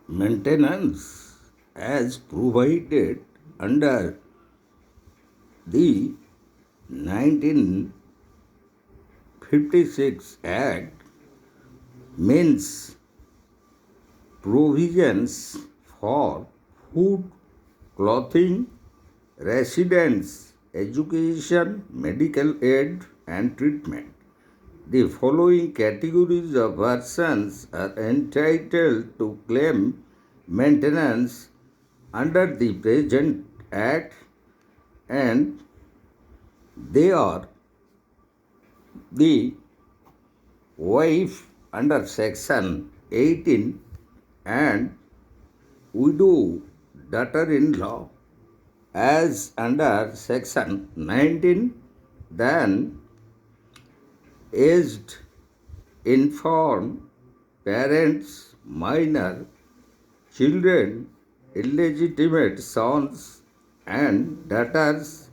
maintenance as provided under the 1956 Act means provisions for food, clothing, residence, education, medical aid, and treatment. The following categories of persons are entitled to claim maintenance under the present Act, and they are the wife under Section 18 and widow daughter-in-law as under Section 19, then aged infirm parents, minor children, illegitimate sons and daughters,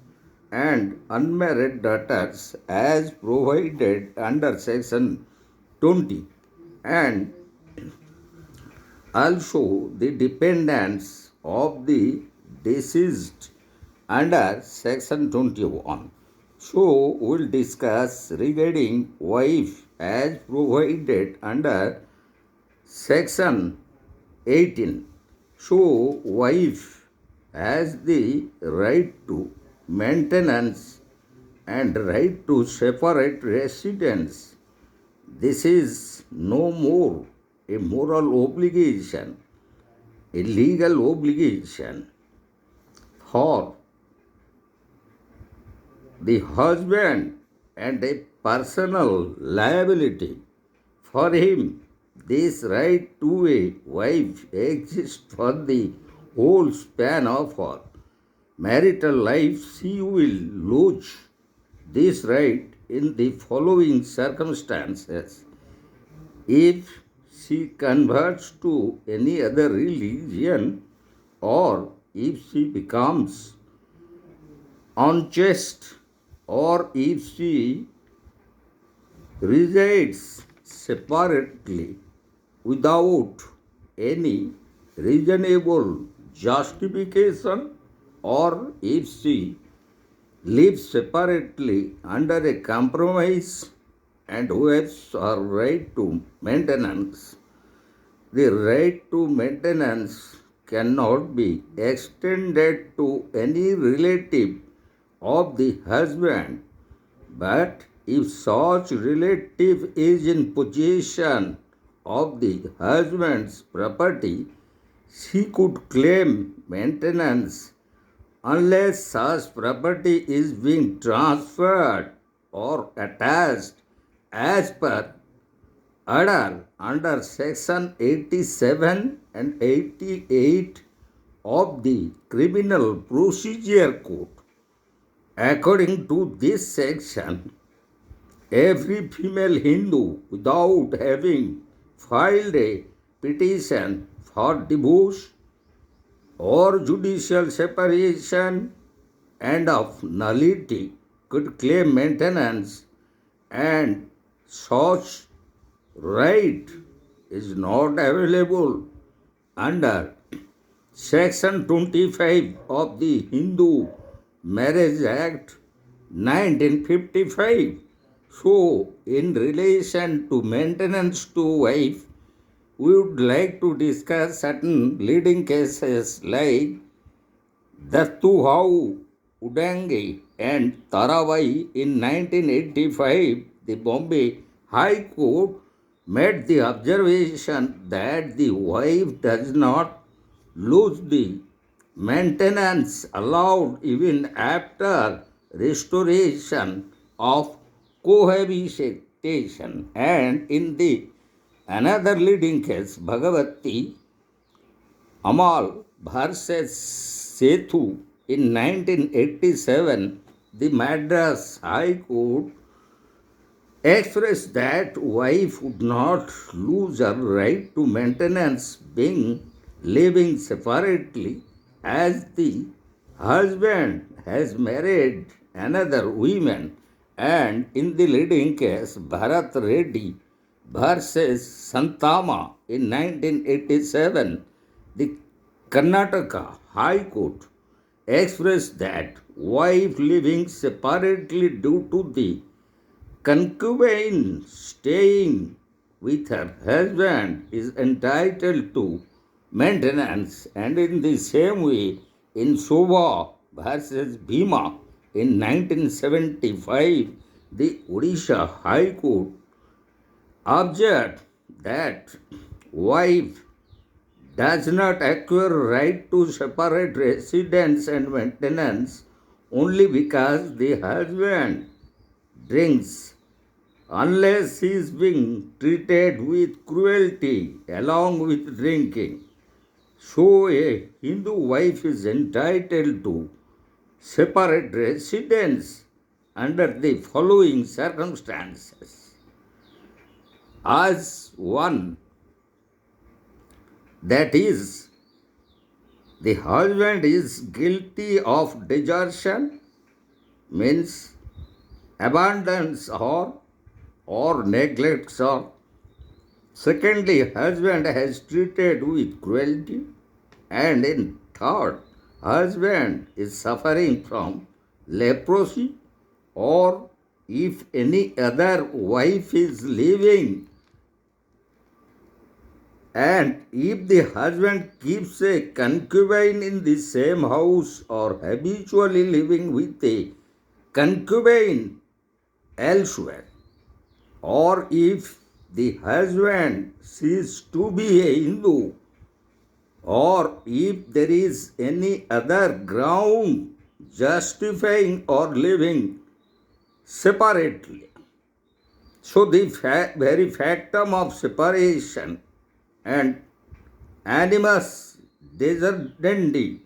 and unmarried daughters as provided under Section 20, and also the dependents of the deceased under Section 21. So, we'll discuss regarding wife as provided under Section 18. So, wife has the right to maintenance and right to separate residence. This is no more a moral obligation, a legal obligation for the husband and a personal liability for him. This right to a wife exists for the whole span of her marital life. She will lose this right in the following circumstances: if she converts to any other religion, or if she becomes unchaste, or if she resides separately without any reasonable justification, or if she lives separately under a compromise and waives her right to maintenance. The right to maintenance cannot be extended to any relative of the husband, but if such relative is in possession of the husband's property, she could claim maintenance unless such property is being transferred or attached as per order under Section 87 and 88 of the Criminal Procedure Code. According to this section, every female Hindu, without having filed a petition for divorce or judicial separation and of nullity, could claim maintenance, and such right is not available under Section 25 of the Hindu Marriage Act 1955. So, in relation to maintenance to wife, we would like to discuss certain leading cases like Dastuhau, Udangi, and Tarawai. In 1985, the Bombay High Court made the observation that the wife does not lose the maintenance allowed even after restoration of cohabitation. And in the another leading case, Bhagavati Amal versus Sethu, in 1987, the Madras High Court expressed that wife would not lose her right to maintenance being living separately, as the husband has married another woman. And in the leading case, Bharat Reddy versus Santama in 1987, The Karnataka High Court expressed that wife living separately due to the concubine staying with her husband is entitled to maintenance, and in the same way, in Shobha versus Bhima in 1975, the Odisha High Court observed that wife does not acquire right to separate residence and maintenance only because the husband drinks unless he is being treated with cruelty along with drinking. So a Hindu wife is entitled to separate residence under the following circumstances. As one, that is, the husband is guilty of desertion, means abandons or neglects her. Secondly, husband has treated with cruelty. And in third, husband is suffering from leprosy, or if any other wife is living, and if the husband keeps a concubine in the same house or habitually living with a concubine elsewhere, or if the husband ceases to be a Hindu, or if there is any other ground justifying or living separately. So the very factum of separation and animus deserdendi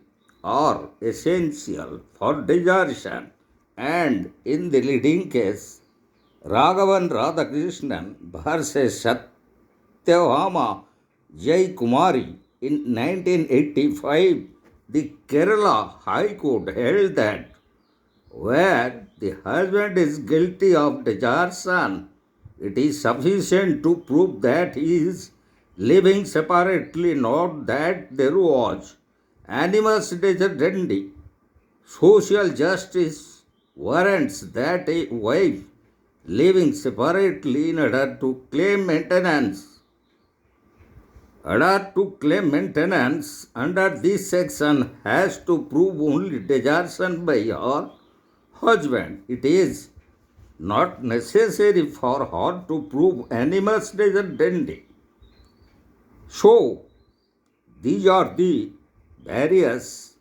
are essential for desertion, and in the leading case, Raghavan Radhakrishnan versus Satyabhama Jai Kumari in 1985, the Kerala High Court held that where the husband is guilty of desertion, it is sufficient to prove that he is living separately, not that there was animus deserdendi. Social justice warrants that a wife living separately in order to claim maintenance under this section has to prove only desertion by her husband. It is not necessary for her to prove animus deserdendi. So, these are the various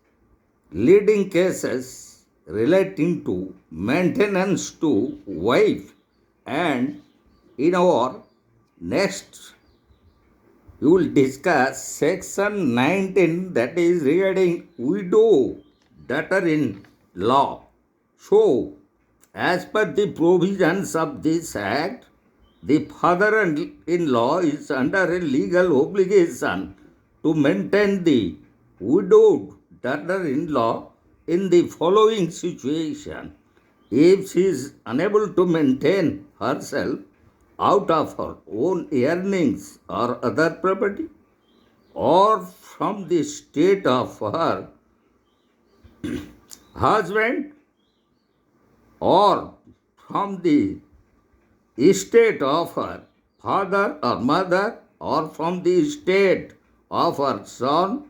leading cases relating to maintenance to wife, and in our next we will discuss section 19, that is regarding widow daughter in law. So, as per the provisions of this act, the father-in-law is under a legal obligation to maintain the widowed daughter-in-law in the following situation. If she is unable to maintain herself out of her own earnings or other property, or from the state of her husband, or from the estate of her father or mother, or from the estate of her son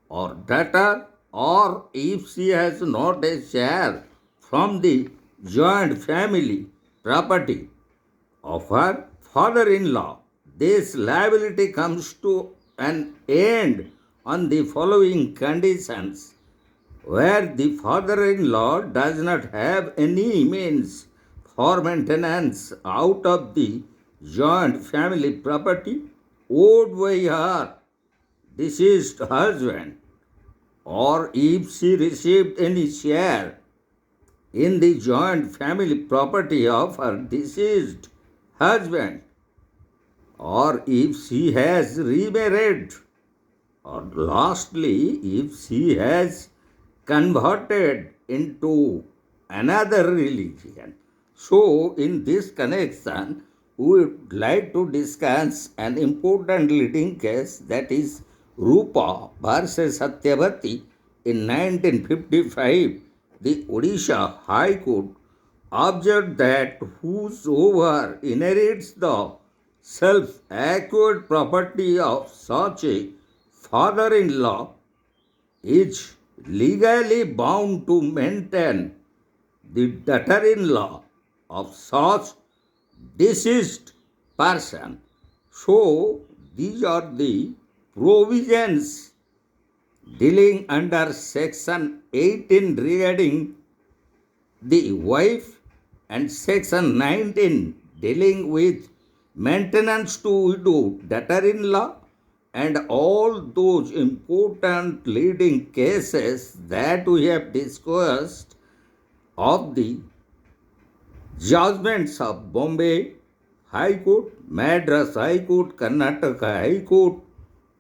or daughter, or if she has not a share from the joint family property of her father-in-law, this liability comes to an end on the following conditions: where the father-in-law does not have any means for maintenance out of the joint family property owed by her deceased husband, or if she received any share in the joint family property of her deceased husband, or if she has remarried, or lastly, if she has converted into another religion. So, in this connection, we would like to discuss an important leading case, that is Rupa versus Satyavati in 1955, the Odisha High Court observed that whosoever inherits the self-acquired property of such a father-in-law is legally bound to maintain the daughter-in-law of such deceased person. So these are the provisions dealing under section 18 regarding the wife and section 19 dealing with maintenance to widow daughter-in-law and all those important leading cases that we have discussed of the judgments of Bombay High Court, Madras High Court, Karnataka High Court,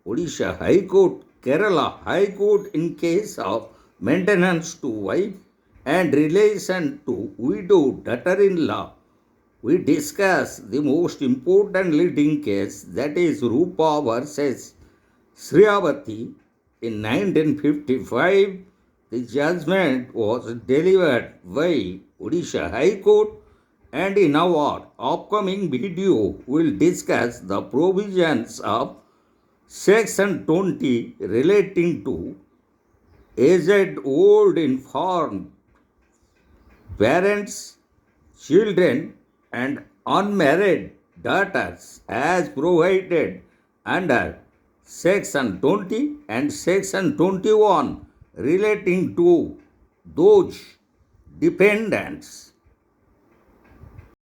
Odisha High Court, Kerala High Court in case of maintenance to wife and relation to widow daughter-in-law. We discuss the most important leading case, that is Rupa versus Sriyavati in 1955. The judgment was delivered by Odisha High Court, and in our upcoming video we will discuss the provisions of section 20 relating to aged old infirm parents, children, and unmarried daughters as provided under section 20 and section 21 relating to those dependents